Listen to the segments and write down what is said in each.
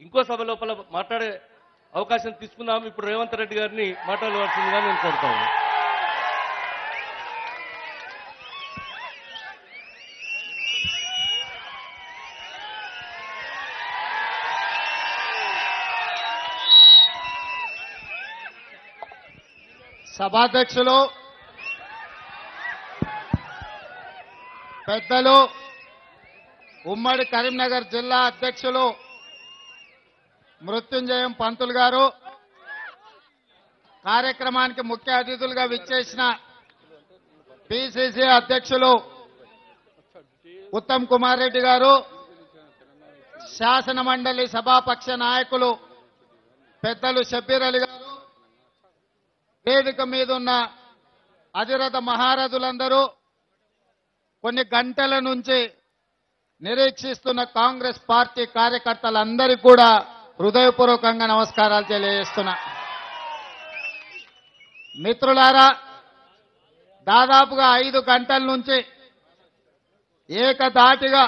ఇంకో సభ లోపల మాట్లాడే అవకాశం తీసుకుందాం. ఇప్పుడు రేవంత్ రెడ్డి గారిని మాట్లాడవలసిందిగా నేను కోరుతాను. సభాధ్యక్షులు పెద్దలు ఉమ్మడి కరీంనగర్ జిల్లా అధ్యక్షులు మృత్యుంజయం పంతులు గారు, కార్యక్రమానికి ముఖ్య అతిథులుగా విచ్చేసిన పిసిసి అధ్యక్షులు ఉత్తమ్ కుమార్ రెడ్డి గారు, శాసన మండలి సభాపక్ష నాయకులు పెద్దలు షబ్బీర్ అలీ గారు, వేదిక మీద ఉన్న అధిరథ మహారథులందరూ, కొన్ని గంటల నుంచి నిరీక్షిస్తున్న కాంగ్రెస్ పార్టీ కార్యకర్తలందరికీ కూడా హృదయపూర్వకంగా నమస్కారాలు తెలియజేస్తున్నా. మిత్రులారా, దాదాపుగా 5 గంటల నుంచి ఏకధాటిగా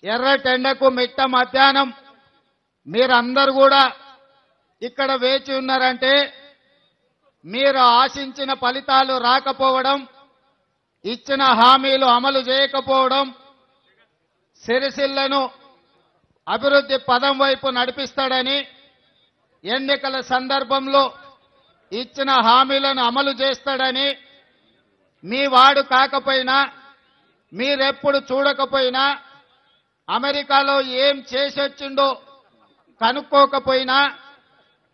ఎర్రటెండకు మిట్ట మధ్యాహ్నం మీరందరూ కూడా ఇక్కడ వేచి ఉన్నారంటే మీరు ఆశించిన ఫలితాలు రాకపోవడం, ఇచ్చిన హామీలు అమలు చేయకపోవడం, సిరిసిల్లను అభివృద్ధి పదం వైపు నడిపిస్తాడని ఎన్నికల సందర్భంలో ఇచ్చిన హామీలను అమలు చేస్తాడని మీ వాడు కాకపోయినా, మీరెప్పుడు చూడకపోయినా, అమెరికాలో ఏం చేసొచ్చిండో కనుక్కోకపోయినా,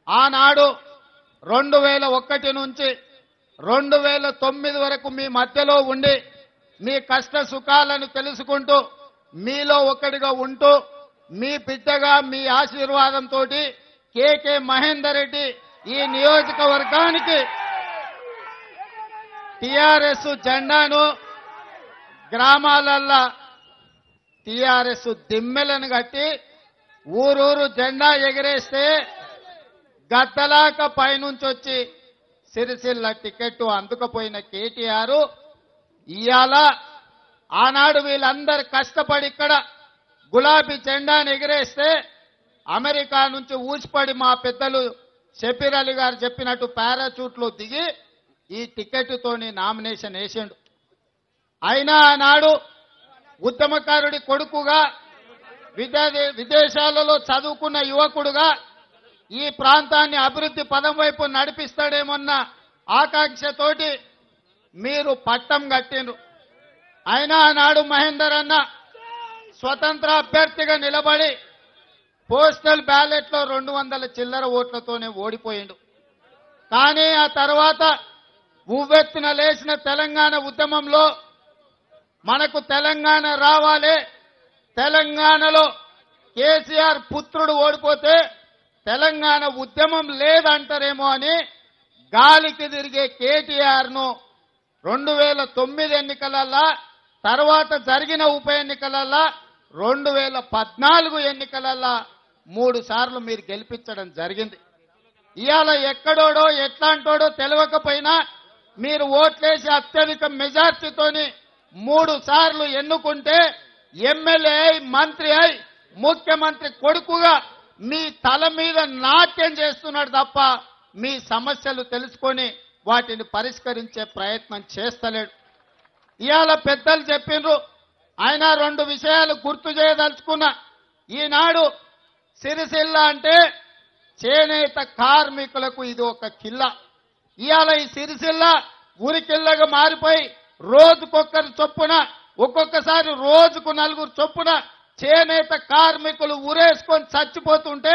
ఆనాడు 2001 నుంచి 2009 వరకు మీ మధ్యలో ఉండి మీ కష్ట సుఖాలను తెలుసుకుంటూ మీలో ఒకటిగా ఉంటూ మీ బిడ్డగా మీ ఆశీర్వాదంతో కేకే మహేందర్ రెడ్డి ఈ నియోజకవర్గానికి టిఆర్ఎస్ జెండాను గ్రామాలల్లో టిఆర్ఎస్ దిమ్మెలను కట్టి ఊరూరు జెండా ఎగిరేస్తే గద్దలాక పైనుంచి వచ్చి సిరిసిల్ల టికెట్ అందుకపోయిన కేటీఆర్ ఇవాళ ఆనాడు వీళ్ళందరూ కష్టపడి ఇక్కడ గులాబీ జెండాను ఎగిరేస్తే అమెరికా నుంచి ఊసిపడి మా పెద్దలు షబ్బీర్ అలీ గారు చెప్పినట్టు పారాచూట్లో దిగి ఈ టికెట్తోని నామినేషన్ వేసిండు. అయినా ఆనాడు ఉద్యమకారుడి కొడుకుగా విదేశాలలో చదువుకున్న యువకుడుగా ఈ ప్రాంతాన్ని అభివృద్ధి పదం వైపు నడిపిస్తాడేమన్న ఆకాంక్షతోటి మీరు పట్టం కట్టిండ్రు. అయినా ఆనాడు మహేందర్ అన్న స్వతంత్ర అభ్యర్థిగా నిలబడి పోస్టల్ బ్యాలెట్లో 200 చిల్లర ఓట్లతోనే ఓడిపోయిండు. కానీ ఆ తర్వాత ఉవ్వెత్తున లేచిన తెలంగాణ ఉద్యమంలో మనకు తెలంగాణ రావాలి, తెలంగాణలో కేసీఆర్ పుత్రుడు ఓడిపోతే తెలంగాణ ఉద్యమం లేదంటారేమో అని గాలికి తిరిగే కేటీఆర్ను 2009 ఎన్నికలల్లా, తర్వాత జరిగిన ఉప ఎన్నికలల్లా, 2014 ఎన్నికలల్లా 3 సార్లు మీరు గెలిపించడం జరిగింది. ఇవాళ ఎక్కడోడో ఎట్లాంటోడో తెలియకపోయినా మీరు ఓట్లేసి అత్యధిక మెజార్టీతోని 3 సార్లు ఎన్నుకుంటే ఎమ్మెల్యే అయి, మంత్రి అయి, ముఖ్యమంత్రి కొడుకుగా మీ తల మీద నాట్యం చేస్తున్నాడు తప్ప మీ సమస్యలు తెలుసుకొని వాటిని పరిష్కరించే ప్రయత్నం చేస్తలేడు. ఇవాళ పెద్దలు చెప్పిండ్రు, ఆయన 2 విషయాలు గుర్తు చేయదలుచుకున్నా. ఈనాడు సిరిసిల్ల అంటే చేనేత కార్మికులకు ఇది ఒక కిల్ల. ఇవాళ ఈ సిరిసిల్ల ఉరికిల్లగా మారిపోయి రోజుకొక్కరు చొప్పున, ఒక్కొక్కసారి రోజుకు 4 చొప్పున చేనేత కార్మికులు ఉరేసుకొని చచ్చిపోతుంటే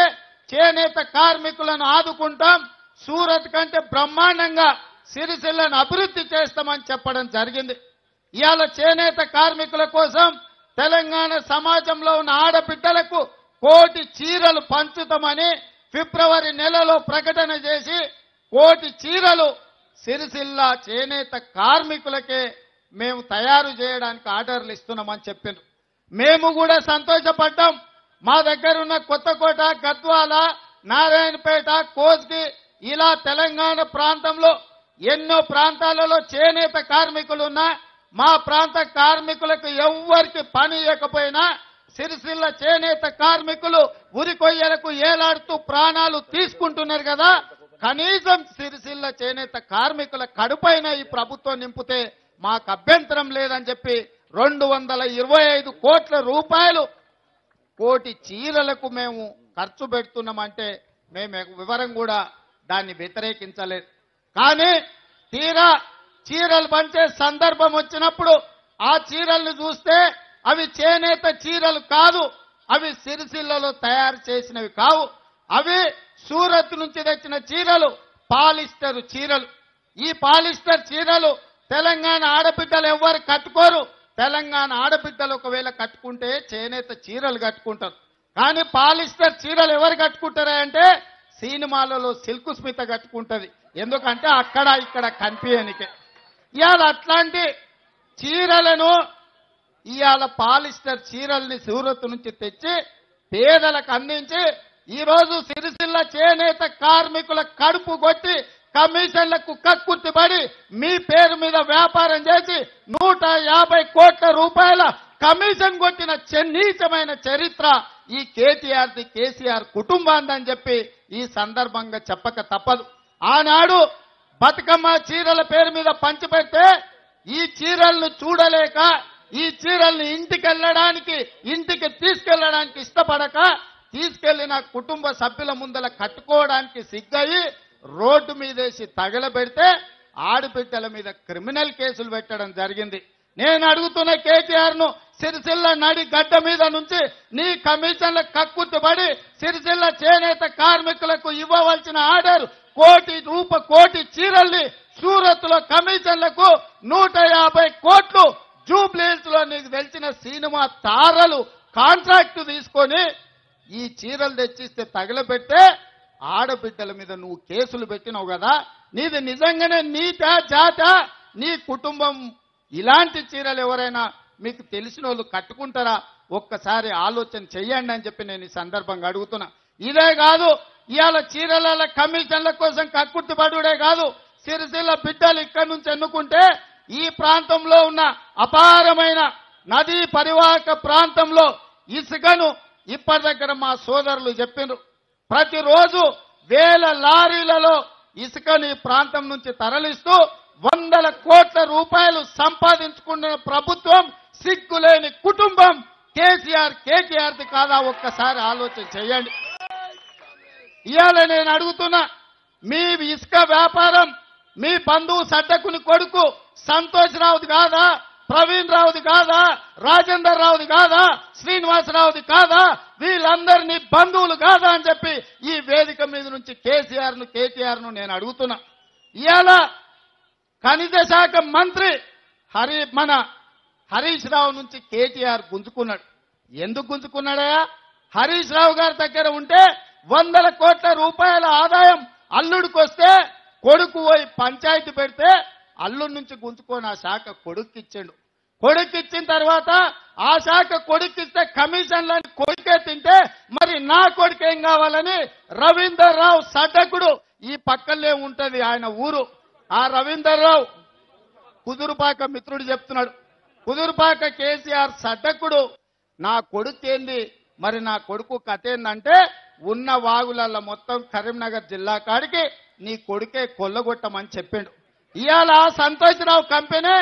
చేనేత కార్మికులను ఆదుకుంటాం, సూరత్ కంటే బ్రహ్మాండంగా సిరిసిల్లను అభివృద్ధి చేస్తామని చెప్పడం జరిగింది. ఇవాళ చేనేత కార్మికుల కోసం తెలంగాణ సమాజంలో ఉన్న ఆడబిడ్డలకు 1 కోటి చీరలు పంచుతామని ఫిబ్రవరి నెలలో ప్రకటన చేసి 1 కోటి చీరలు సిరిసిల్ల చేనేత కార్మికులకే మేము తయారు చేయడానికి ఆర్డర్లు ఇస్తున్నామని చెప్పిండ్రు. మేము కూడా సంతోషపడ్డాం. మా దగ్గర ఉన్న కొత్తకోట, గద్వాల, నారాయణపేట, కోస్గి ఇలా తెలంగాణ ప్రాంతంలో ఎన్నో ప్రాంతాలలో చేనేత కార్మికులు ఉన్నా మా ప్రాంత కార్మికులకు ఎవ్వరికి పని ఇవ్వకపోయినా సిరిసిల్ల చేనేత కార్మికులు ఉరి కొయ్యలకు ఏలాడుతూ ప్రాణాలు తీసుకుంటున్నారు కదా, కనీసం సిరిసిల్ల చేనేత కార్మికుల కడుపైన ఈ ప్రభుత్వం నింపితే మాకు అభ్యంతరం లేదని చెప్పి 225 కోట్ల రూపాయలు కోటి చీరలకు మేము ఖర్చు పెడుతున్నామంటే మేము వివరం కూడా దాన్ని వ్యతిరేకించలేదు. కానీ తీరా చీరలు పంచే సందర్భం వచ్చినప్పుడు ఆ చీరలను చూస్తే అవి చేనేత చీరలు కాదు, అవి సిరిసిల్లలో తయారు చేసినవి కావు, అవి సూరత్ నుంచి తెచ్చిన చీరలు, పాలిస్టర్ చీరలు. ఈ పాలిస్టర్ చీరలు తెలంగాణ ఆడబిడ్డలు ఎవ్వరు కట్టుకోరు. తెలంగాణ ఆడబిడ్డలు ఒకవేళ కట్టుకుంటే చేనేత చీరలు కట్టుకుంటారు. కానీ పాలిస్టర్ చీరలు ఎవరు కట్టుకుంటారా అంటే సినిమాలలో సిల్క్ స్మిత కట్టుకుంటది. ఎందుకంటే అక్కడ ఇక్కడ కనిపించనికే. ఇవాళ అట్లాంటి చీరలను ఇవాళ పాలిస్టర్ చీరల్ని సూరత్ నుంచి తెచ్చి పేదలకు అందించి ఈరోజు సిరిసిల్ల చేనేత కార్మికుల కడుపు కొట్టి కమిషన్లకు కక్కుర్తిపడి మీ పేరు మీద వ్యాపారం చేసి 150 కోట్ల రూపాయల కమిషన్ కొట్టిన నీచమైన చరిత్ర ఈ కేటీఆర్ది, కేసీఆర్ కుటుంబాందని చెప్పి ఈ సందర్భంగా చెప్పక తప్పదు. ఆనాడు బతుకమ్మ చీరల పేరు మీద పంచిపెడితే ఈ చీరలను చూడలేక, ఈ చీరల్ని ఇంటికి తీసుకెళ్లడానికి ఇష్టపడక తీసుకెళ్లిన కుటుంబ సభ్యుల ముందల కట్టుకోవడానికి సిగ్గయి రోడ్డు మీదేసి తగలబెడితే ఆడబిడ్డల మీద క్రిమినల్ కేసులు పెట్టడం జరిగింది. నేను అడుగుతున్న కేటీఆర్ ను సిరిసిల్ల నడి గడ్డ మీద నుంచి నీ కమిషన్ల కక్కుర్తిపడి సిరిసిల్ల చేనేత కార్మికులకు ఇవ్వవలసిన ఆర్డర్ కోటి చీరల్ని సూరత్ లో కమిషన్లకు 150 కోట్లు జూబ్లీహిల్స్ లో నీకు తెలిసిన సినిమా తారలు కాంట్రాక్ట్ తీసుకొని ఈ చీరలు తెచ్చిస్తే తగలబెట్టే ఆడబిడ్డల మీద నువ్వు కేసులు పెట్టినావు కదా, నీది నిజంగానే నీతా జాతా? నీ కుటుంబం ఇలాంటి చీరలు ఎవరైనా మీకు తెలిసిన వాళ్ళు కట్టుకుంటారా? ఒక్కసారి ఆలోచన చెయ్యండి అని చెప్పి నేను ఈ సందర్భంగా అడుగుతున్నా. ఇదే కాదు, ఇవాళ చీరల కమిషన్ల కోసం కక్కుర్తిపడుడే కాదు, సిరిసిల్ల బిడ్డలు ఇక్కడి నుంచి ఎన్నుకుంటే ఈ ప్రాంతంలో ఉన్న అపారమైన నదీ పరివాహక ప్రాంతంలో ఇసుకను ఇప్పటి దగ్గర మా సోదరులు చెప్పినారు, ప్రతిరోజు వేల లారీలలో ఇసుకని ప్రాంతం నుంచి తరలిస్తూ 100 కోట్ల రూపాయలు సంపాదించుకున్న ప్రభుత్వం, సిగ్గులేని కుటుంబం కేటీఆర్ది కాదా? ఒక్కసారి ఆలోచన చేయండి. ఇవాళ నేను అడుగుతున్నా, మీ ఇసుక వ్యాపారం మీ బంధువు సడ్డకుని కొడుకు సంతోష్ రావుది కాదా? ప్రవీణ్ రావుది కాదా? రాజేందర్ రావుది కాదా? శ్రీనివాసరావుది కాదా? వీళ్ళందరినీ బంధువులు కాదా అని చెప్పి ఈ వేదిక మీద నుంచి కేటీఆర్ ను నేను అడుగుతున్నా. ఇవాళ ఖనిజ శాఖ మంత్రి మన హరీష్ రావు నుంచి కేటీఆర్ గుంజుకున్నాడు. ఎందుకు గుంజుకున్నాడయా? హరీష్ రావు గారి దగ్గర ఉంటే 100 కోట్ల రూపాయల ఆదాయం అల్లుడికొస్తే కొడుకు పోయి పంచాయతీ పెడితే అల్లుడి నుంచి గుంజుకొని ఆ శాఖ కొడుక్కిచ్చాడు. కొడుక్కిచ్చిన తర్వాత ఆ శాఖ కొడుక్కిస్తే కమిషన్లని కొడుకే తింటే మరి నా కొడుకేం కావాలని రవీందర్ రావు సడ్డకుడు, ఈ పక్కనే ఉంటది ఆయన ఊరు, ఆ రవీందర్ రావు కుదురుపాక మిత్రుడు చెప్తున్నాడు, కుదురుపాక కేసీఆర్ సడ్డకుడు నా కొడుకేంది, మరి నా కొడుకు కథ ఏందంటే ఉన్న వాగులలో మొత్తం కరీంనగర్ జిల్లా కాడికి నీ కొడుకే కొల్లగొట్టమని చెప్పిండు. ఇవాళ సంతోష్ రావు కంపెనీ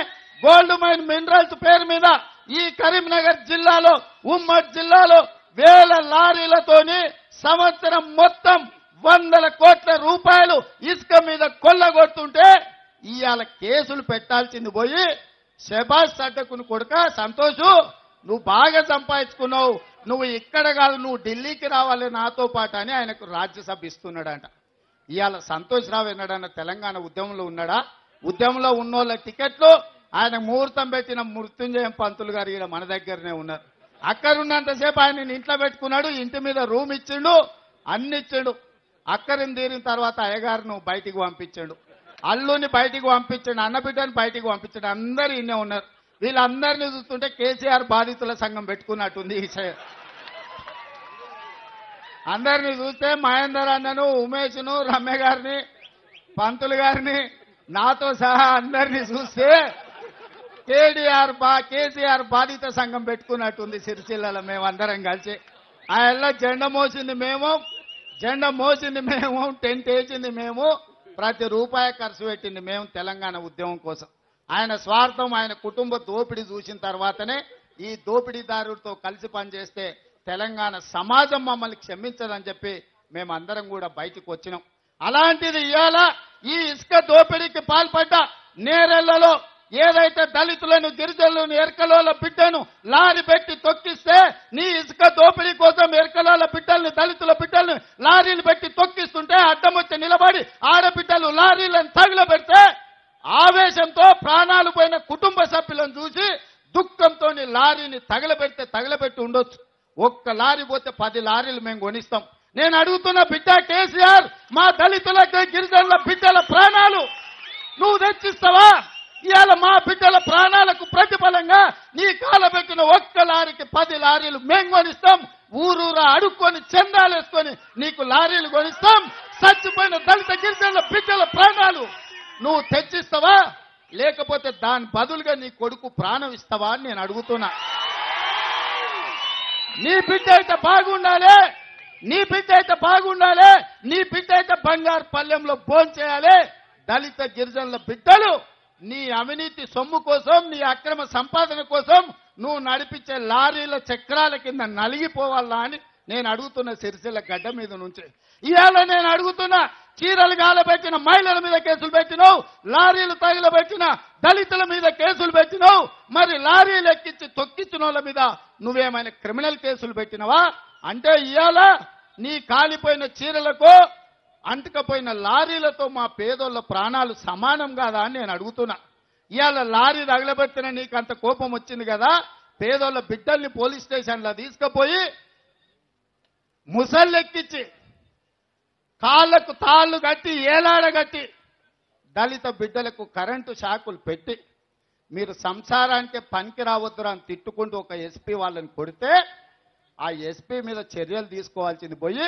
గోల్డ్ మైన్ మినరల్స్ పేరు మీద ఈ కరీంనగర్ జిల్లాలో, ఉమ్మడి జిల్లాలో వేల లారీలతోని సంవత్సరం మొత్తం 100 కోట్ల రూపాయలు ఇసుక మీద కొల్లగొడుతుంటే ఇవాళ కేసులు పెట్టాల్సింది పోయి శబాష్ సడ్డకుని కొడుక సంతోషు, నువ్వు బాగా సంపాదించుకున్నావు, నువ్వు ఇక్కడ కాదు నువ్వు ఢిల్లీకి రావాలి నాతో పాటు అని ఆయనకు రాజ్యసభ ఇస్తున్నాడంట. ఇవాళ సంతోష్ రావు ఎన్నడన్నా తెలంగాణ ఉద్యమంలో ఉన్నాడా? ఉద్యమంలో ఉన్నోళ్ళ టికెట్లు ఆయన ముహూర్తం పెట్టిన మృత్యుంజయం పంతులు గారు ఇక్కడ మన దగ్గరనే ఉన్నారు. అక్కడ ఉన్నంతసేపు ఆయన ఇంట్లో పెట్టుకున్నాడు, ఇంటి మీద రూమ్ ఇచ్చిండు, అన్ని ఇచ్చాడు. అక్కడిని తీరిన తర్వాత అయ్యగారును బయటికి పంపించాడు, అల్లుని బయటికి పంపించాడు, అన్నబిడ్డని బయటికి పంపించాడు. అందరూ ఇన్నే ఉన్నారు. వీళ్ళందరినీ చూస్తుంటే కేసీఆర్ బాధితుల సంఘం పెట్టుకున్నట్టుంది. అందరినీ చూస్తే మహేందర్ అన్నను, ఉమేష్ను, రమ్య గారిని, పంతులు గారిని, నాతో సహా అందరినీ చూస్తే కేసీఆర్ బాధిత సంఘం పెట్టుకున్నట్టుంది సిరిసిల్లలో మేమందరం కలిసి. ఆయన జెండా మోసింది మేము, టెంట్ వేసింది మేము, ప్రతి రూపాయి ఖర్చు పెట్టింది మేము తెలంగాణ ఉద్యమం కోసం. ఆయన స్వార్థం, ఆయన కుటుంబ దోపిడీ చూసిన తర్వాతనే ఈ దోపిడీదారుడితో కలిసి పనిచేస్తే తెలంగాణ సమాజం మమ్మల్ని క్షమించదని చెప్పి మేమందరం కూడా బయటకు వచ్చినాం. అలాంటిది ఇవాళ ఈ ఇసుక దోపిడీకి పాల్పడ్డ నేరెళ్లలో ఏదైతే దళితులను, గిరిజనులను, ఎరకలోల బిడ్డను లారీ పెట్టి తొక్కిస్తే, నీ ఇసుక దోపిడీ కోసం ఎరకలోల బిడ్డల్ని, దళితుల బిడ్డల్ని లారీలు పెట్టి తొక్కిస్తుంటే అడ్డం వచ్చి నిలబడి ఆడబిడ్డలు లారీలను తగిలబెడితే ఆవేశంతో ప్రాణాలు పోయిన కుటుంబ సభ్యులను చూసి దుఃఖంతో లారీని తగలబెట్టి ఉండొచ్చు. ఒక్క లారీ పోతే 10 లారీలు మేము కొనిస్తాం. నేను అడుగుతున్న బిడ్డ కేసీఆర్, మా దళితుల, గిరిజనుల బిడ్డల ప్రాణాలు నువ్వు తెచ్చిస్తావా? ఇవాళ మా బిడ్డల ప్రాణాలకు ప్రతిఫలంగా నీ కాలబెట్టిన ఒక్క లారీకి 10 లారీలు మేము కొనిస్తాం. ఊరూరా అడుక్కొని చందాలు వేసుకొని నీకు లారీలు కొనిస్తాం. చచ్చిపోయిన దళిత గిరిజనుల బిడ్డల ప్రాణాలు నువ్వు తెచ్చిస్తావా? లేకపోతే దాని బదులుగా నీ కొడుకు ప్రాణం ఇస్తావా అని నేను అడుగుతున్నా. నీ బిడ్డ అయితే బాగుండాలి, నీ బిడ్డ అయితే బంగారు పల్లెంలో భోంచేయాలి. దళిత గిరిజనుల బిడ్డలు నీ అవినీతి సొమ్ము కోసం, నీ అక్రమ సంపాదన కోసం నువ్వు నడిపించే లారీల చక్రాల కింద నలిగిపోవాలా అని నేను అడుగుతున్న సిరిసిల్ల గడ్డ మీద నుంచి. ఇవాళ నేను అడుగుతున్నా, చీరలు గాలబెట్టిన మహిళల మీద కేసులు పెట్టినావు, లారీలు తగిలబెట్టిన దళితుల మీద కేసులు పెట్టినావు, మరి లారీలు ఎక్కించి తొక్కించిన వాళ్ళ మీద నువ్వేమైనా క్రిమినల్ కేసులు పెట్టినవా? అంటే ఇవాళ నీ కాలిపోయిన చీరలకు, అంటుకపోయిన లారీలతో మా పేదోళ్ళ ప్రాణాలు సమానం కాదా అని నేను అడుగుతున్నా. ఇవాళ లారీ తగలబెట్టిన నీకు అంత కోపం వచ్చింది కదా, పేదోళ్ళ బిడ్డల్ని పోలీస్ స్టేషన్లో తీసుకుపోయి ముసళ్ళెక్కించి కాళ్లకు తాళ్లు కట్టి ఏలాడగట్టి దళిత బిడ్డలకు కరెంటు షాకులు పెట్టి మీరు సంసారానికి పనికి రావద్దురా అని తిట్టుకుంటూ ఒక ఎస్పీ వాళ్ళని కొడితే ఆ ఎస్పీ మీద చర్యలు తీసుకోవాల్సింది పోయి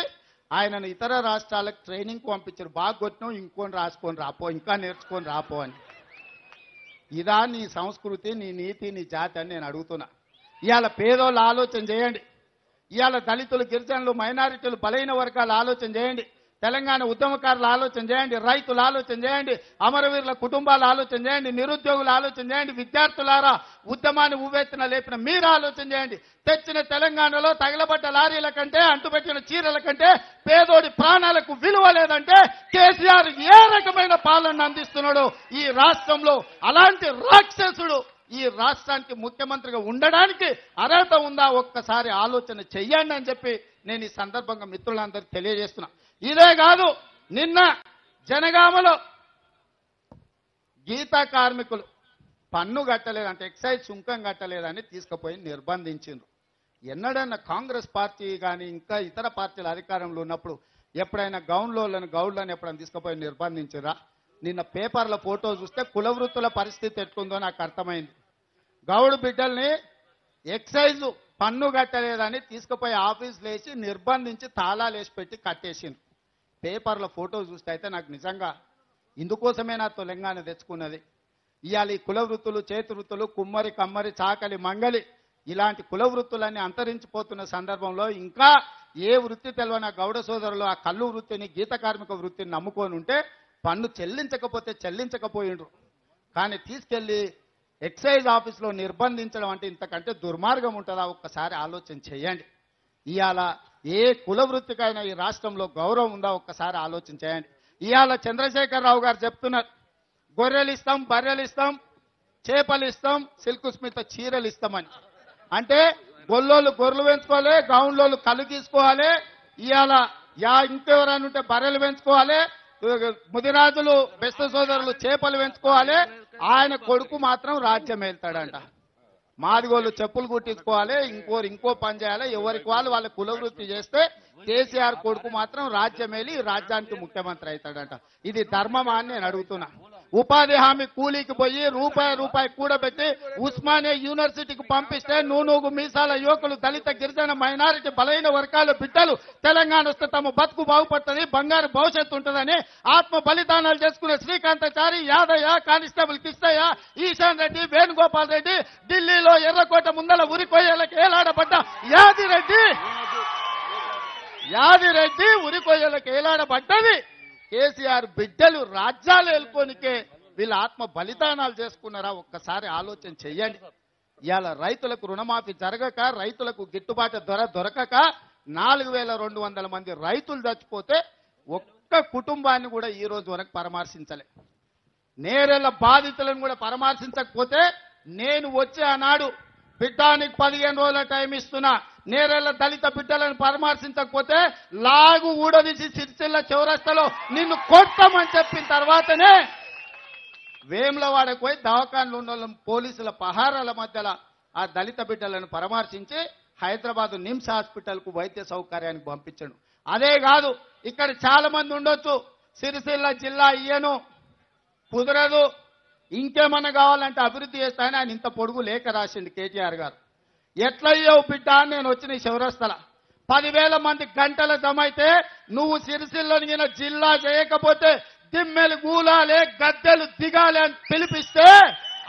ఆయనను ఇతర రాష్ట్రాలకు ట్రైనింగ్ పంపించారు. బాగా కొట్టినావు, ఇంకొని రాసుకొని రాపో, ఇంకా నేర్చుకొని రాపో అని. ఇదా నీ సంస్కృతి, నీ నీతి, నీ జాతి అని నేను అడుగుతున్నా. ఇవాళ పేదోళ్ళు ఆలోచన చేయండి. ఇవాళ దళితులు, గిరిజనులు, మైనారిటీలు, బలైన వర్గాలు ఆలోచన చేయండి. తెలంగాణ ఉద్యమకారులు ఆలోచన చేయండి, రైతులు ఆలోచన చేయండి, అమరవీరుల కుటుంబాలు ఆలోచన చేయండి, నిరుద్యోగులు ఆలోచన చేయండి, విద్యార్థులారా ఉద్యమాన్ని ఉవ్వెత్తున లేపిన మీరు ఆలోచన చేయండి. తెచ్చిన తెలంగాణలో తగలబడ్డ లారీల కంటే, అంటుపెట్టిన చీరల కంటే పేదోడి ప్రాణాలకు విలువ లేదంటే కేసీఆర్ ఏ రకమైన పాలన అందిస్తున్నాడు ఈ రాష్ట్రంలో? అలాంటి రాక్షసుడు ఈ రాష్ట్రానికి ముఖ్యమంత్రిగా ఉండడానికి అర్హత ఉందా? ఒక్కసారి ఆలోచన చెయ్యండి అని చెప్పి నేను ఈ సందర్భంగా మిత్రులందరికీ తెలియజేస్తున్నా. ఇదే కాదు, నిన్న జనగామలో గీతా కార్మికులు పన్ను కట్టలేదంటే, ఎక్సైజ్ సుంకం కట్టలేదని తీసుకుపోయి నిర్బంధించిండ్రు. ఎన్నడన్నా కాంగ్రెస్ పార్టీ కానీ ఇంకా ఇతర పార్టీల అధికారంలో ఉన్నప్పుడు ఎప్పుడైనా గౌడ్లను ఎప్పుడైనా తీసుకుపోయి నిర్బంధించరా? నిన్న పేపర్ల ఫోటో చూస్తే కుల వృత్తుల పరిస్థితి ఎట్లుందో నాకు అర్థమైంది. గౌడు బిడ్డల్ని ఎక్సైజ్ పన్ను కట్టలేదని తీసుకుపోయి ఆఫీసులు వేసి నిర్బంధించి తాళాలు వేసి పెట్టి కట్టేసిండ్రు. పేపర్ల ఫోటో చూస్తే అయితే నాకు నిజంగా ఇందుకోసమే నా తెలంగాణ తెచ్చుకున్నది. ఇవాళ ఈ కుల వృత్తులు, చేతి వృత్తులు, కుమ్మరి, కమ్మరి, చాకలి, మంగలి ఇలాంటి కుల వృత్తులన్నీ అంతరించిపోతున్న సందర్భంలో ఇంకా ఏ వృత్తి తెలియని గౌడ సోదరులు ఆ కళ్ళు వృత్తిని, గీత కార్మిక వృత్తిని నమ్ముకొని ఉంటే పన్ను చెల్లించకపోయిండ్రు. కానీ తీసుకెళ్లి ఎక్సైజ్ ఆఫీసులో నిర్బంధించడం అంటే ఇంతకంటే దుర్మార్గం ఉంటుందా? ఒక్కసారి ఆలోచన చేయండి. ఇవాళ ఏ కుల వృత్తికైనా ఈ రాష్ట్రంలో గౌరవం ఉందా? ఒక్కసారి ఆలోచన చేయండి. ఇవాళ చంద్రశేఖరరావు గారు చెప్తున్నారు, గొర్రెలు ఇస్తాం, బర్రెలు ఇస్తాం, చేపలు ఇస్తాం, సిల్క్ స్మిత చీరలు ఇస్తామని. అంటే గొల్లోళ్ళు గొర్రెలు పెంచుకోవాలి, గౌన్లోళ్ళు కళ్ళు తీసుకోవాలి, ఇవాళ ఇంకెవరైనా ఉంటే బర్రెలు పెంచుకోవాలి, ముదిరాజులు, బెస్త సోదరులు చేపలు పెంచుకోవాలి. ఆయన కొడుకు మాత్రం రాజ్యం వెళ్తాడంట. మాదిగోళ్ళు చెప్పులు కుట్టించుకోవాలి, ఇంకో పని చేయాలి, ఎవరికి వాళ్ళ కులవృత్తి చేస్తే కేసీఆర్ కొడుకు మాత్రం రాజ్యం వెళ్ళి రాజ్యానికి ముఖ్యమంత్రి అవుతాడంట. ఇది ధర్మమా అని నేను అడుగుతున్నా. ఉపాధి హామీ కూలీకి పోయి రూపాయి కూడబెట్టి ఉస్మానియా యూనివర్సిటీకి పంపిస్తే నూనూగు మీసాల యువకులు దళిత గిరిజన మైనారిటీ బలైన వర్గాల బిడ్డలు తెలంగాణ వస్తే తమ బతుకు బాగుపడుతుంది, బంగారు భవిష్యత్తు ఉంటుందని ఆత్మ బలిదానాలు చేసుకునే శ్రీకాంతాచారి, యాదయ్య, కానిస్టేబుల్ కిష్టయ్య, ఈశాన్ రెడ్డి, వేణుగోపాల్ రెడ్డి, ఢిల్లీలో ఎర్రకోట ముందల ఉరికొయ్యలకు ఏలాడబడ్డ యాదిరెడ్డి ఉరికొయ్యలకు ఏలాడబడ్డది కేసీఆర్ బిడ్డలు రాజ్యాలు ఏలుకోనికే వీళ్ళ ఆత్మ బలిదానాలు చేసుకున్నారా? ఒక్కసారి ఆలోచన చెయ్యండి. ఇవాళ రైతులకు రుణమాఫీ జరగక, రైతులకు గిట్టుబాటు ధర దొరకక 4200 మంది రైతులు చచ్చిపోతే ఒక్క కుటుంబాన్ని కూడా ఈ రోజు వరకు పరామర్శించలే. నేరెళ్ల బాధితులను కూడా పరామర్శించకపోతే నేను వచ్చే ఆనాడు బిడ్డానికి 15 రోజుల టైం ఇస్తున్నా, నేరెళ్ల దళిత బిడ్డలను పరామర్శించకపోతే లాగు ఊడదీసి సిరిసిల్ల చౌరస్తలో నిన్ను కొట్టమని చెప్పిన తర్వాతనే వేములవాడకు పోయి దవాఖానలో ఉన్న పోలీసుల పహారాల మధ్యలో ఆ దళిత బిడ్డలను పరామర్శించి హైదరాబాద్ నిమ్స్ హాస్పిటల్కు వైద్య సౌకర్యానికి పంపించాడు. అదే కాదు, ఇక్కడ చాలా మంది ఉండొచ్చు, సిరిసిల్ల జిల్లా ఇయ్యను కుదరదు, ఇంకేమన్నా కావాలంటే అభివృద్ధి చేస్తానని ఆయన ఇంత పొడుగు లేఖ రాసిండు కేటీఆర్ గారు. ఎట్లయ్యావు బిడ్డ అని నేను వచ్చిన ఈ శివరస్తల 10,000 మంది గంటల జమ అయితే నువ్వు సిరిసిల్లని జిల్లా చేయకపోతే దిమ్మెలు గూలాలే, గద్దెలు దిగాలి అని పిలిపిస్తే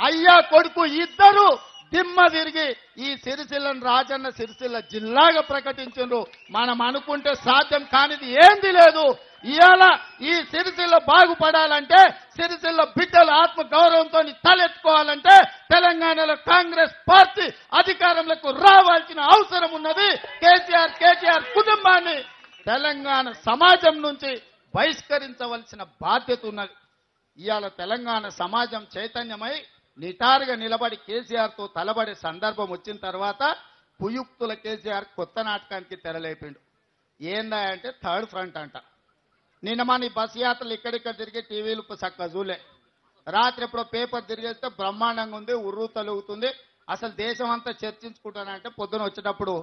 అయ్యా కొడుకు ఇద్దరు దిమ్మ తిరిగి ఈ సిరిసిల్లను రాజన్న సిరిసిల్ల జిల్లాగా ప్రకటించారు. మనం అనుకుంటే సాధ్యం కానిది ఏంది లేదు. ఇవాళ ఈ సిరిసిల్ల బాగుపడాలంటే, సిరిసిల్ల బిడ్డల ఆత్మ గౌరవంతో తలెత్తుకోవాలంటే తెలంగాణలో కాంగ్రెస్ పార్టీ అధికారంలోకి రావాల్సిన అవసరం ఉన్నది. కేటీఆర్ కుటుంబాన్ని తెలంగాణ సమాజం నుంచి బహిష్కరించవలసిన బాధ్యత ఉన్నది. ఇవాళ తెలంగాణ సమాజం చైతన్యమై నిటారుగా నిలబడి కేసీఆర్తో తలబడే సందర్భం వచ్చిన తర్వాత కుయుక్తుల కేసీఆర్ కొత్త నాటకానికి తెరలేపిండు. ఏందా అంటే థర్డ్ ఫ్రంట్ అంట. నిన్న మన బస్సు యాత్రలు ఇక్కడిక్కడ తిరిగి టీవీలు చక్కగా చూలే, రాత్రి ఎప్పుడో పేపర్ తిరిగేస్తే బ్రహ్మాండంగా ఉంది, ఉర్రు తలుగుతుంది. అసలు దేశం అంతా చర్చించుకుంటానంటే పొద్దున వచ్చేటప్పుడు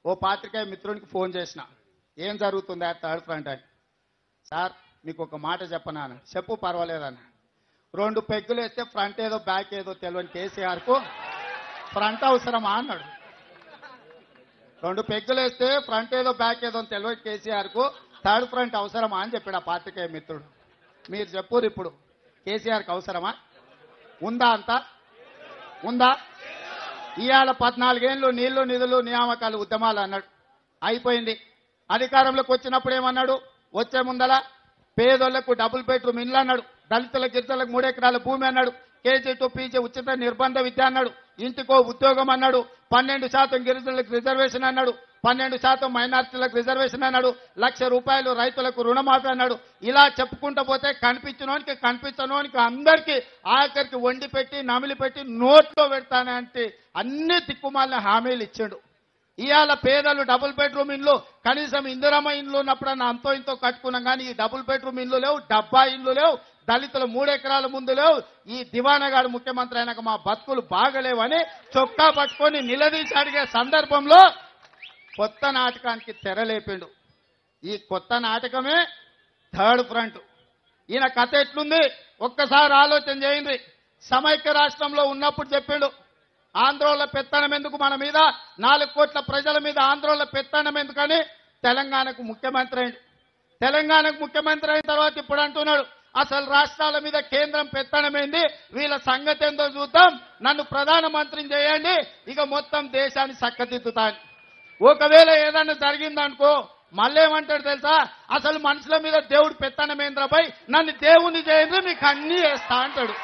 ఓ పాత్రికేయ మిత్రునికి ఫోన్ చేసిన, ఏం జరుగుతుంది ఆ థర్డ్ ఫ్రంట్ అని. సార్ మీకు ఒక మాట చెప్పనాను. చెప్పు పర్వాలేదన్న. 2 పెగ్గులు వేస్తే ఫ్రంట్ ఏదో బ్యాక్ ఏదో తెలియని కేసీఆర్కు ఫ్రంట్ అవసరమా అన్నాడు. 2 పెగ్గులు వేస్తే ఫ్రంట్ ఏదో బ్యాక్ ఏదో తెలియని కేసీఆర్కు థర్డ్ ఫ్రంట్ అవసరమా అని చెప్పాడు ఆ పాత్రికేయ మిత్రుడు. మీరు చెప్పురు ఇప్పుడు కేసీఆర్కి అవసరమా? ఉందా? అంతా ఉందా? ఇవాళ 14 ఏళ్ళు నీళ్లు నిధులు నియామకాలు ఉద్యమాలు అన్నాడు, అయిపోయింది. అధికారంలోకి వచ్చినప్పుడు ఏమన్నాడు? వచ్చే ముందల పేదోళ్లకు డబుల్ బెడ్రూమ్ ఇండ్లు అన్నాడు, దళితుల గిరిజనులకు 3 ఎకరాల భూమి అన్నాడు, కేజీ టు పీజీ ఉచిత నిర్బంధ విద్య అన్నాడు, ఇంటికో ఉద్యోగం అన్నాడు, 12% గిరిజనులకు రిజర్వేషన్ అన్నాడు, 12% మైనార్టీలకు రిజర్వేషన్ అన్నాడు, ₹1,00,000 రైతులకు రుణమాఫీ అన్నాడు. ఇలా చెప్పుకుంటూ పోతే కనిపించినోనికి కనిపించనోనికి అందరికీ ఆఖరికి వండి పెట్టి నమిలి పెట్టి నోట్లో పెడతానంటే అన్ని దిక్కుమాలిన హామీలు ఇచ్చాడు. ఇవాళ పేదలు డబుల్ బెడ్రూమ్ ఇండ్లు, కనీసం ఇందిరమ్మ ఇండ్లు ఉన్నప్పుడన్నా అంతో ఇంతో కట్టుకున్నాం కానీ ఈ డబుల్ బెడ్రూమ్ ఇండ్లు లేవు, డబ్బా ఇండ్లు లేవు, దళితులు 3 ఎకరాల ముందు లేవు. ఈ దివానగాడు ముఖ్యమంత్రి అయినాక మా బతుకులు బాగలేవని చొక్కా పట్టుకొని నిలదీసి అడిగే సందర్భంలో కొత్త నాటకానికి తెరలేపిండు. ఈ కొత్త నాటకమే థర్డ్ ఫ్రంట్. ఈయన కథ ఎట్లుంది ఒక్కసారి ఆలోచన చేయండి. సమైక్య రాష్ట్రంలో ఉన్నప్పుడు చెప్పిండు, ఆంధ్రోళ్ళ పెత్తనం ఎందుకు మన మీద, 4 కోట్ల ప్రజల మీద ఆంధ్రోళ్ళ పెత్తనం ఎందుకని తెలంగాణకు ముఖ్యమంత్రి అయింది. తెలంగాణకు ముఖ్యమంత్రి అయిన తర్వాత ఇప్పుడు అంటున్నాడు, అసలు రాష్ట్రాల మీద కేంద్రం పెత్తనమైంది, వీళ్ళ సంగతి ఏందో చూద్దాం, నన్ను ప్రధానమంత్రిని చేయండి, ఇక మొత్తం దేశాన్ని చక్కదిద్దుతాను. ఒకవేళ ఏదన్నా జరిగిందనుకో మళ్ళేమంటాడు తెలుసా, అసలు మనుషుల మీద దేవుడు పెత్తనమేంద్రపై నన్ను దేవుని చేయండి, మీకు అన్ని వేస్తా అంటాడు.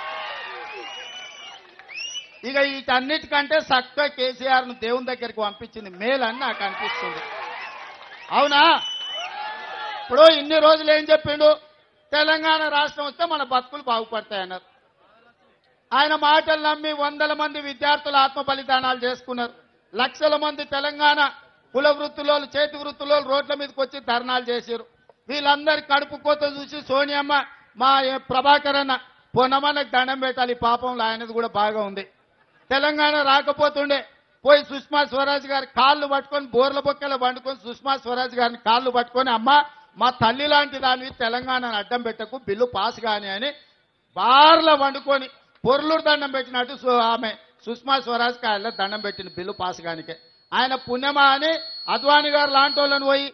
ఇక వీటన్నిటికంటే చక్కగా కేసీఆర్ను దేవుని దగ్గరికి పంపించింది మేలని నాకు అనిపిస్తుంది. అవునా? ఇప్పుడు ఇన్ని రోజులు ఏం చెప్పిండు, తెలంగాణ రాష్ట్రం వస్తే మన బతుకులు బాగుపడతాయన్నారు. ఆయన మాటలు నమ్మి 100 మంది విద్యార్థులు ఆత్మ బలిదానాలు చేసుకున్నారు. లక్షల మంది తెలంగాణ కుల వృత్తులోళ్ళు, చేతి వృత్తులోళ్ళు రోడ్ల మీదకి వచ్చి ధర్నాలు చేశారు. వీళ్ళందరి కడుపు కోత చూసి సోనియమ్మ, మా ప్రభాకర్ అన్న పొన్నమన్నకు దండం పెట్టాలి, పాపంలో ఆయనది కూడా బాగా ఉంది. తెలంగాణ రాకపోతుండే పోయి సుష్మా స్వరాజ్ గారి కాళ్ళు పట్టుకొని బోర్ల బొక్కల పండుకొని సుష్మా స్వరాజ్ గారిని కాళ్ళు పట్టుకొని, అమ్మ మా తల్లి లాంటి దాన్ని తెలంగాణను అడ్డం పెట్టకు, బిల్లు పాస్ కాని అని బార్ల వండుకొని పొర్లూరు దండం పెట్టినట్టు ఆమె సుష్మా స్వరాజ్ కాయల్లో దండం పెట్టిన బిల్లు పాస్ కానికే ఆయన పుణ్యమా అని అద్వానీ గారు లాంటి వాళ్ళని పోయి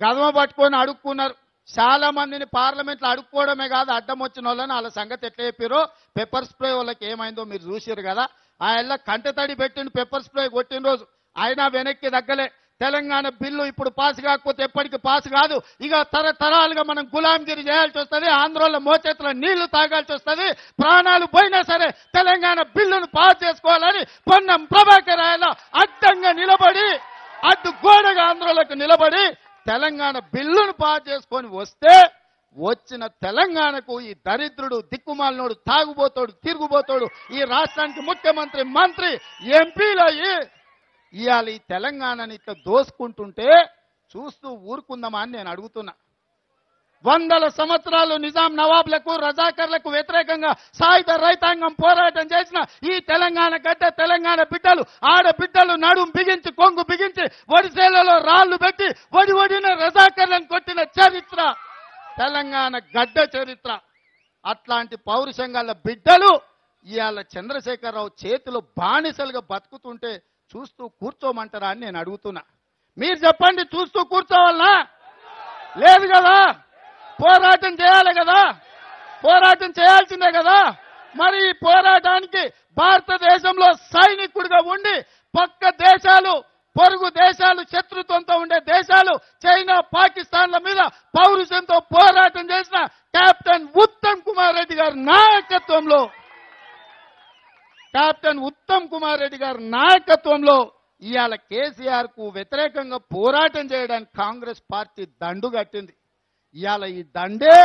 గదమ పట్టుకొని అడుక్కున్నారు. చాలా మందిని పార్లమెంట్లో అడుక్కోవడమే కాదు, అడ్డం వచ్చిన వాళ్ళని వాళ్ళ సంగతి ఎట్లా చెప్పారో పెప్పర్ స్ప్రే వాళ్ళకి ఏమైందో మీరు చూసారు కదా. ఆయన కంటతడి పెట్టిన పెప్పర్ స్ప్రే కొట్టిన రోజు ఆయన వెనక్కి తగ్గలే. తెలంగాణ బిల్లు ఇప్పుడు పాస్ కాకపోతే ఎప్పటికీ పాస్ కాదు. ఇక తరతరాలుగా మనం గులాంగిరి చేయాల్సి వస్తుంది, ఆంధ్రలో మోచేతుల నీళ్లు తాగాల్సి వస్తుంది. ప్రాణాలు పోయినా సరే తెలంగాణ బిల్లును పాస్ చేసుకోవాలని పొన్నం ప్రభాకర్ ఆయన అడ్డంగా నిలబడి అడ్డు గోడగా ఆంధ్రలకు నిలబడి తెలంగాణ బిల్లును పాస్ చేసుకొని వస్తే వచ్చిన తెలంగాణకు ఈ దరిద్రుడు దిక్కుమాలినోడు తాగుబోతాడు తిరుగుబోతాడు ఈ రాష్ట్రానికి ముఖ్యమంత్రి మంత్రి ఎంపీలు అయ్యి ఇవాళ ఈ తెలంగాణని ఇట్లా దోసుకుంటుంటే చూస్తూ ఊరుకుందామా అని నేను అడుగుతున్నా. 100 సంవత్సరాలు నిజాం నవాబ్లకు రజాకర్లకు వ్యతిరేకంగా సాయుధ రైతాంగం పోరాటం చేసిన ఈ తెలంగాణ గడ్డ తెలంగాణ బిడ్డలు ఆడబిడ్డలు నడుం బిగించి కొంగు బిగించి ఒడిసేలలో రాళ్లు పెట్టి ఒడిన రజాకర్లను కొట్టిన చరిత్ర తెలంగాణ గడ్డ చరిత్ర. అట్లాంటి పౌరుషంగాల బిడ్డలు ఇవాళ చంద్రశేఖరరావు చేతిలో బానిసలుగా బతుకుతుంటే చూస్తూ కూర్చోమంటారా అని నేను అడుగుతున్నా. మీరు చెప్పండి, చూస్తూ కూర్చోవాలనా? లేదు కదా, పోరాటం చేయాలి కదా, పోరాటం చేయాల్సిందే కదా. మరి ఈ పోరాటానికి భారతదేశంలో సైనికుడిగా ఉండి పక్క దేశాలు పొరుగు దేశాలు శత్రుత్వంతో ఉండే దేశాలు చైనా పాకిస్తాన్ల మీద పౌరుషంతో పోరాటం చేసిన కెప్టెన్ ఉత్తమ్ కుమార్ రెడ్డి గారి నాయకత్వంలో ఇవాళ కేసీఆర్ కు వ్యతిరేకంగా పోరాటం చేయడానికి కాంగ్రెస్ పార్టీ దండు కట్టింది. ఇవాళ ఈ దండే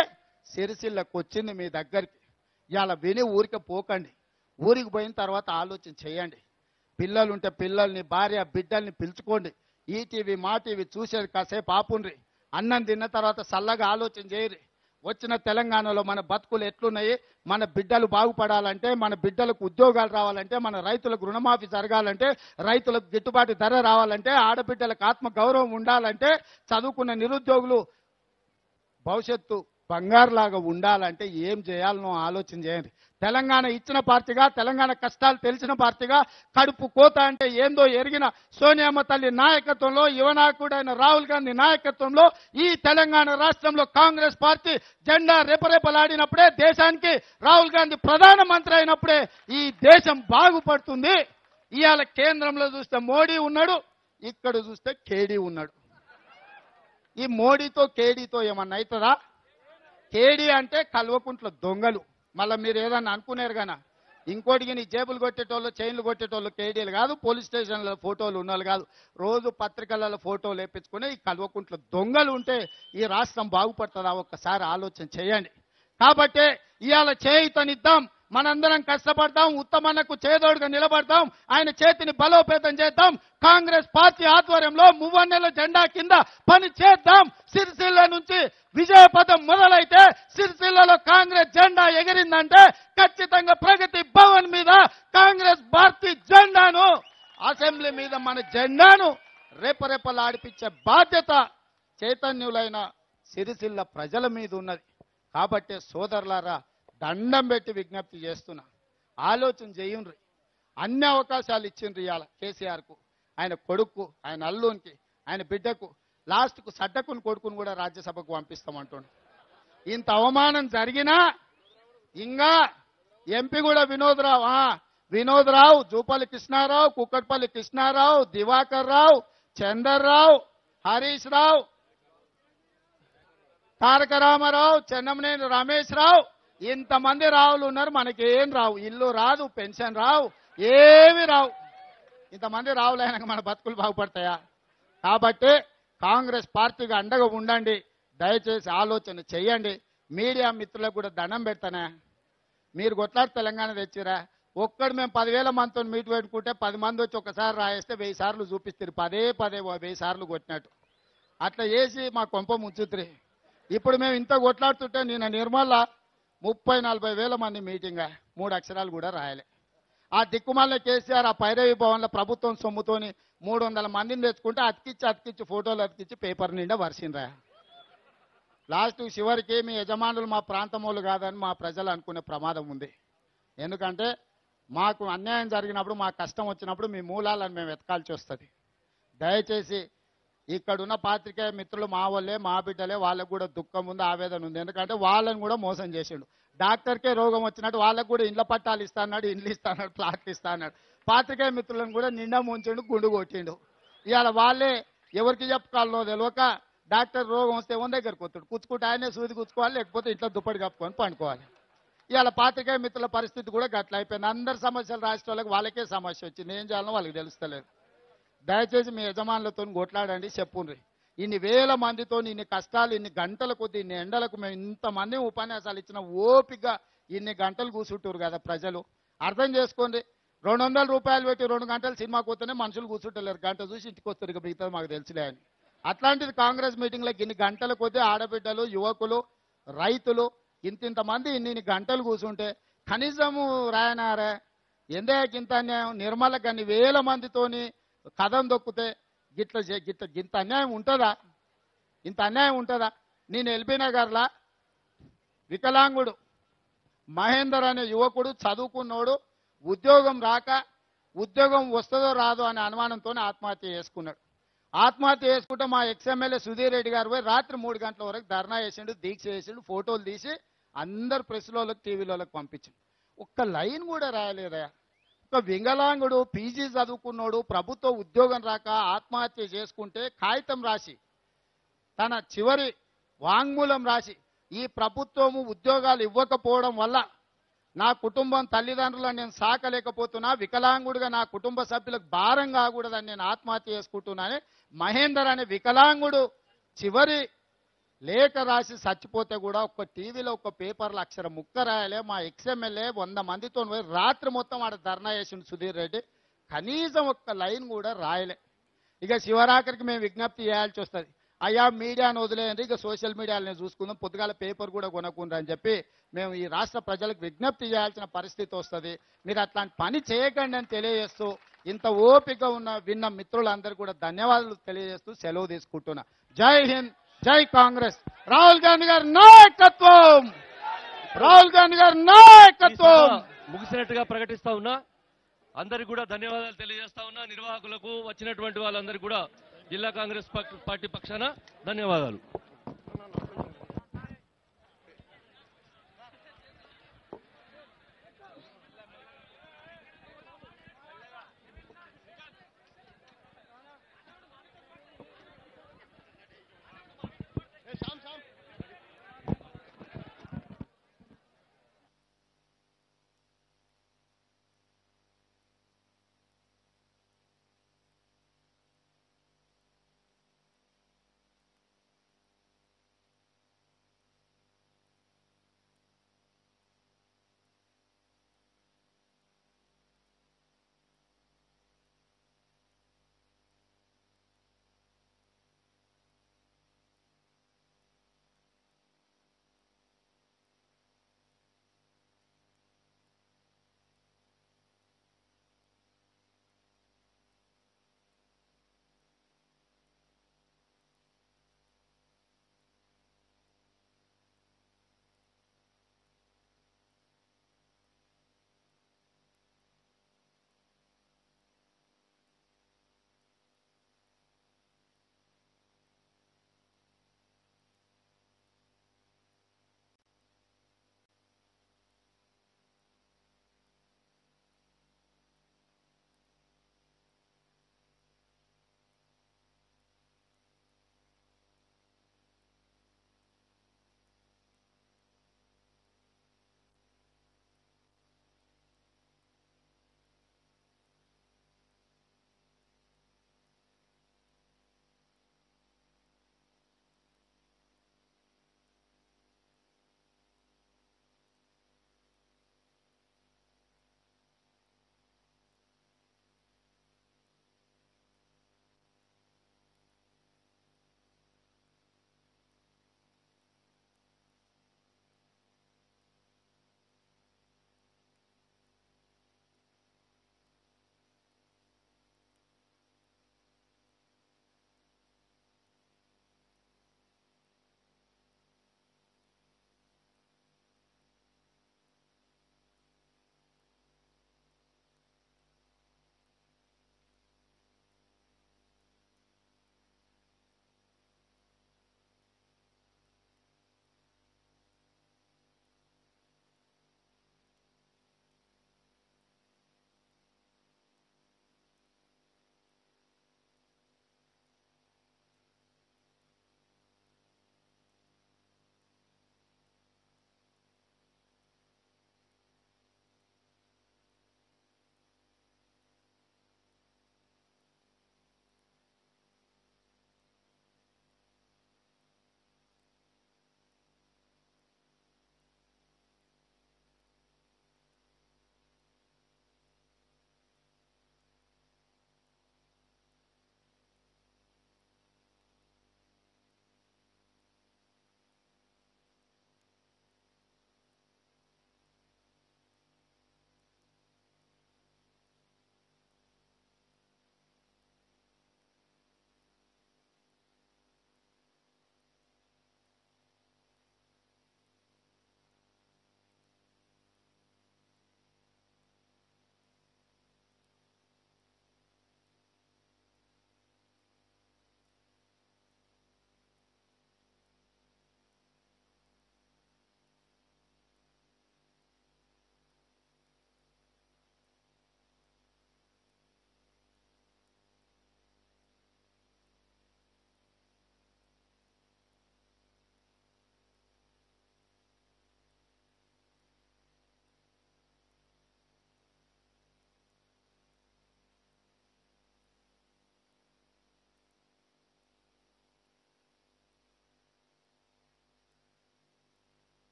సిరిసిల్లకు వచ్చింది మీ దగ్గరికి. ఇవాళ విని ఊరికి పోకండి, ఊరికి పోయిన తర్వాత ఆలోచన చేయండి. పిల్లలుంటే పిల్లల్ని భార్య బిడ్డల్ని పిలుచుకోండి. ఈటీవీ మా టీవీ చూసేది కాసేపు ఆపుండ్రి. అన్నం తిన్న తర్వాత చల్లగా ఆలోచన చేయరు. వచ్చిన తెలంగాణలో మన బతుకులు ఎట్లున్నాయి, మన బిడ్డలు బాగుపడాలంటే, మన బిడ్డలకు ఉద్యోగాలు రావాలంటే, మన రైతులకు రుణమాఫీ జరగాలంటే, రైతులకు గిట్టుబాటు ధర రావాలంటే, ఆడబిడ్డలకు ఆత్మ గౌరవం ఉండాలంటే, చదువుకున్న నిరుద్యోగులు భవిష్యత్తు బంగారులాగా ఉండాలంటే ఏం చేయాలనో ఆలోచన చేయండి. తెలంగాణ ఇచ్చిన పార్టీగా, తెలంగాణ కష్టాలు తెలిసిన పార్టీగా, కడుపు కోత అంటే ఏందో ఎరిగిన సోనియమ్మ తల్లి నాయకత్వంలో, యువనాయకుడైన రాహుల్ గాంధీ నాయకత్వంలో ఈ తెలంగాణ రాష్ట్రంలో కాంగ్రెస్ పార్టీ జెండా రెపరెపలాడినప్పుడే, దేశానికి రాహుల్ గాంధీ ప్రధానమంత్రి అయినప్పుడే ఈ దేశం బాగుపడుతుంది. ఇవాళ కేంద్రంలో చూస్తే మోడీ ఉన్నాడు, ఇక్కడ చూస్తే కేడీ ఉన్నాడు. ఈ మోడీతో కేడీతో ఏమన్నా అవుతుందా? కేడీ అంటే కల్వకుంట్ల దొంగలు. మళ్ళీ మీరు ఏదన్నా అనుకునేరు గానా, ఇంకోటికి నీ జేబులు కొట్టేటోళ్ళు చైన్లు కొట్టేటోళ్ళు కేడీలు కాదు, పోలీస్ స్టేషన్ల ఫోటోలు ఉన్నోళ్ళు కాదు, రోజు పత్రికలలో ఫోటోలు వేపించుకుని ఈ కల్వకుంట్ల దొంగలు ఉంటే ఈ రాష్ట్రం బాగుపడుతుందా? ఒక్కసారి ఆలోచన చేయండి. కాబట్టే ఇవాళ చేయుతనిద్దాం, మనందరం కష్టపడతాం, ఉత్తమన్నకు చేదోడుగా నిలబడతాం, ఆయన చేతిని బలోపేతం చేద్దాం. కాంగ్రెస్ పార్టీ ఆధ్వర్యంలో మువ్వన్నెల జెండా కింద పని చేద్దాం. సిరిసిల్ల నుంచి విజయపథం మొదలైతే సిరిసిల్లలో కాంగ్రెస్ జెండా ఎగిరిందంటే ఖచ్చితంగా ప్రగతి భవన్ మీద కాంగ్రెస్ పార్టీ జెండాను, అసెంబ్లీ మీద మన జెండాను రేపరేపలాడిపించే బాధ్యత చైతన్యులైన సిరిసిల్ల ప్రజల మీద ఉన్నది. కాబట్టి సోదరులారా, దండం పెట్టి విజ్ఞప్తి చేస్తున్నా, ఆలోచన చేయండి. అన్ని అవకాశాలు ఇచ్చిండ్రు ఇవాళ కేసీఆర్కు, ఆయన కొడుకు, ఆయన అల్లునికి, ఆయన బిడ్డకు, లాస్ట్కు సడ్డకుని కొడుకుని కూడా రాజ్యసభకు పంపిస్తామంటుండు. ఇంత అవమానం జరిగినా ఇంకా ఎంపీ కూడా వినోద్ రావు, జూపల్లి కృష్ణారావు, కుక్కట్పల్లి కృష్ణారావు, దివాకర్ రావు, చందర్ రావు, హరీష్ రావు, తారక రామారావు, చెన్నమనేని రమేష్ రావు, ఇంతమంది రావులు ఉన్నారు. మనకి ఏం రావు, ఇల్లు రాదు, పెన్షన్ రావు, ఏమి రావు. ఇంతమంది రావులు అయినాక మన బతుకులు బాగుపడతాయా? కాబట్టి కాంగ్రెస్ పార్టీగా అండగా ఉండండి. దయచేసి ఆలోచన చేయండి. మీడియా మిత్రులకు కూడా దండం పెడతానే, మీరు కొట్లాడి తెలంగాణ తెచ్చిరా. ఒక్కడు మేము 10,000 మందితో మీట్ పెట్టుకుంటే 10 మంది వచ్చి ఒకసారి రాయేస్తే 1000 సార్లు చూపిస్తారు, పదే 1000 సార్లు కొట్టినట్టు. అట్లా చేసి మా కొంప ముంచుతురి. ఇప్పుడు మేము ఇంత కొట్లాడుతుంటే నిన్న నిర్మల 30-40 వేల మంది మీటింగ్, 3 అక్షరాలు కూడా రాయలే. ఆ దిక్కుమాల కేసీఆర్ ఆ పైరవి భవన్ల ప్రభుత్వం సొమ్ముతోని 300 మందిని తెచ్చుకుంటే అతికిచ్చి ఫోటోలు అతికిచ్చి పేపర్ నిండా వర్షిండ్రా. లాస్ట్ చివరికి మీ యజమానులు మా ప్రాంతం వాళ్ళు కాదని మా ప్రజలు అనుకునే ప్రమాదం ఉంది. ఎందుకంటే మాకు అన్యాయం జరిగినప్పుడు మా కష్టం వచ్చినప్పుడు మీ మూలాలను మేము వెతకాల్సి వస్తుంది. దయచేసి ఇక్కడున్న పాత్రికేయ మిత్రులు మా వాళ్ళే మా బిడ్డలే, వాళ్ళకు కూడా దుఃఖం ఉంది, ఆవేదన ఉంది. ఎందుకంటే వాళ్ళని కూడా మోసం చేసిండు. డాక్టర్కే రోగం వచ్చినట్టు వాళ్ళకు కూడా ఇండ్ల పట్టాలు ఇస్తా అన్నాడు, ఇండ్లు ఇస్తా అన్నాడు, ప్లాట్లు ఇస్తా అన్నాడు. పాత్రికేయ మిత్రులను కూడా నిండా ముంచిండు, గుండు కొట్టిండు. ఇవాళ వాళ్ళే ఎవరికి చెప్పుకోవాలో తెలియక డాక్టర్ రోగం వస్తే ఎవరి దగ్గరికి వస్తాడు, కూర్చుకుంటే ఆయనే సూది కూర్చుకోవాలి, లేకపోతే ఇంట్లో దుప్పటి కప్పుకొని పండుకోవాలి. ఇవాళ పాత్రికేయ మిత్రుల పరిస్థితి కూడా గట్ల అయిపోయింది. అందరి సమస్యలు రాష్ట్రాలకు వాళ్ళకే సమస్య వచ్చింది, ఏం చేయాలో వాళ్ళకి తెలుస్తలేదు. దయచేసి మీ యజమానులతో కొట్లాడండి, చెప్పుండ్రి. ఇన్ని వేల మందితో ఇన్ని కష్టాలు, ఇన్ని గంటల కొద్ది, ఇన్ని ఎండలకు మేము ఇంతమంది ఉపన్యాసాలు ఇచ్చిన ఓపికగా ఇన్ని గంటలు కూర్చుంటారు కదా ప్రజలు, అర్థం చేసుకోండి. 200 రూపాయలు పెట్టి 2 గంటలు సినిమాకి పోతేనే మనుషులు కూర్చుంటలేరు, గంట చూసి ఇంటికి వస్తారు, ఇక మిగతా మాకు తెలుసులే అని. అట్లాంటిది కాంగ్రెస్ మీటింగ్లకు ఇన్ని గంటల కొద్ది ఆడబిడ్డలు, యువకులు, రైతులు ఇంతింతమంది ఇన్ని గంటలు కూర్చుంటే కనీసము రాయనారే ఇంత అన్యాయం. నిర్మలకు అన్ని వేల మందితోని కథం దొక్కితే గింత అన్యాయం ఉంటుందా? ఇంత అన్యాయం ఉంటుందా? నేను ఎల్బీ నగర్లా వికలాంగుడు మహేందర్ అనే యువకుడు చదువుకున్నోడు, ఉద్యోగం రాక ఉద్యోగం వస్తుందో రాదో అనే అనుమానంతో ఆత్మహత్య చేసుకున్నాడు. ఆత్మహత్య చేసుకుంటే మా ఎక్స్ఎమ్మెల్యే సుధీర్ రెడ్డి గారు పోయి రాత్రి 3 గంటల వరకు ధర్నా చేసిండు, దీక్ష చేసిండు, ఫోటోలు తీసి అందరు ప్రెస్లోకి టీవీలోకి పంపించిండు. ఒక్క లైన్ కూడా రాయలేదా? ఒక వికలాంగుడు పీజీ చదువుకున్నాడు, ప్రభుత్వ ఉద్యోగం రాక ఆత్మహత్య చేసుకుంటే కాగితం రాసి, తన చివరి వాంగ్మూలం రాసి, ఈ ప్రభుత్వము ఉద్యోగాలు ఇవ్వకపోవడం వల్ల నా కుటుంబం తల్లిదండ్రులను నేను సాకలేకపోతున్నా, వికలాంగుడిగా నా కుటుంబ సభ్యులకు భారం కాకూడదని నేను ఆత్మహత్య చేసుకుంటున్నాను మహేందర్ అనే వికలాంగుడు చివరి లేఖ రాసి చచ్చిపోతే కూడా ఒక్క టీవీలో ఒక్క పేపర్లో అక్షరం ముక్క రాయలే. మా ఎక్స్ఎమ్మెల్యే 100 మందితో పోయి రాత్రి మొత్తం ఆడ ధర్నా చేసిండు సుధీర్ రెడ్డి, కనీసం ఒక్క లైన్ కూడా రాయలే. ఇక శివరాఖరికి మేము విజ్ఞప్తి చేయాల్సి వస్తుంది, అయ్యా మీడియాను వదిలేయండి, ఇక సోషల్ మీడియాలని చూసుకుందాం, పొద్దుగాల పేపర్ కూడా కొనకుండా అని చెప్పి మేము ఈ రాష్ట్ర ప్రజలకు విజ్ఞప్తి చేయాల్సిన పరిస్థితి వస్తుంది. మీరు అట్లాంటి పని చేయకండి అని తెలియజేస్తూ, ఇంత ఓపిక విన్న మిత్రులందరూ కూడా ధన్యవాదాలు తెలియజేస్తూ సెలవు తీసుకుంటున్నా. జై హింద్, జై కాంగ్రెస్. రాహుల్ గాంధీ గారి నాయకత్వం, రాహుల్ గాంధీ గారి నాయకత్వం. ముగిసినట్టుగా ప్రకటిస్తా ఉన్నా. అందరికి కూడా ధన్యవాదాలు తెలియజేస్తా ఉన్నా. నిర్వాహకులకు, వచ్చినటువంటి వాళ్ళందరికీ కూడా జిల్లా కాంగ్రెస్ పార్టీ పక్షాన ధన్యవాదాలు.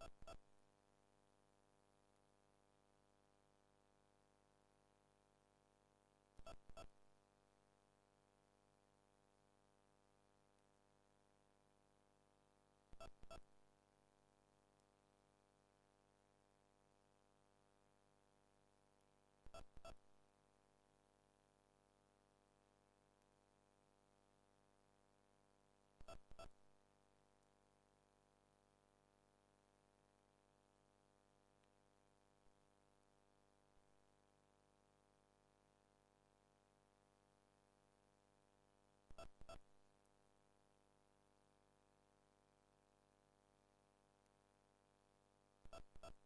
Thank you.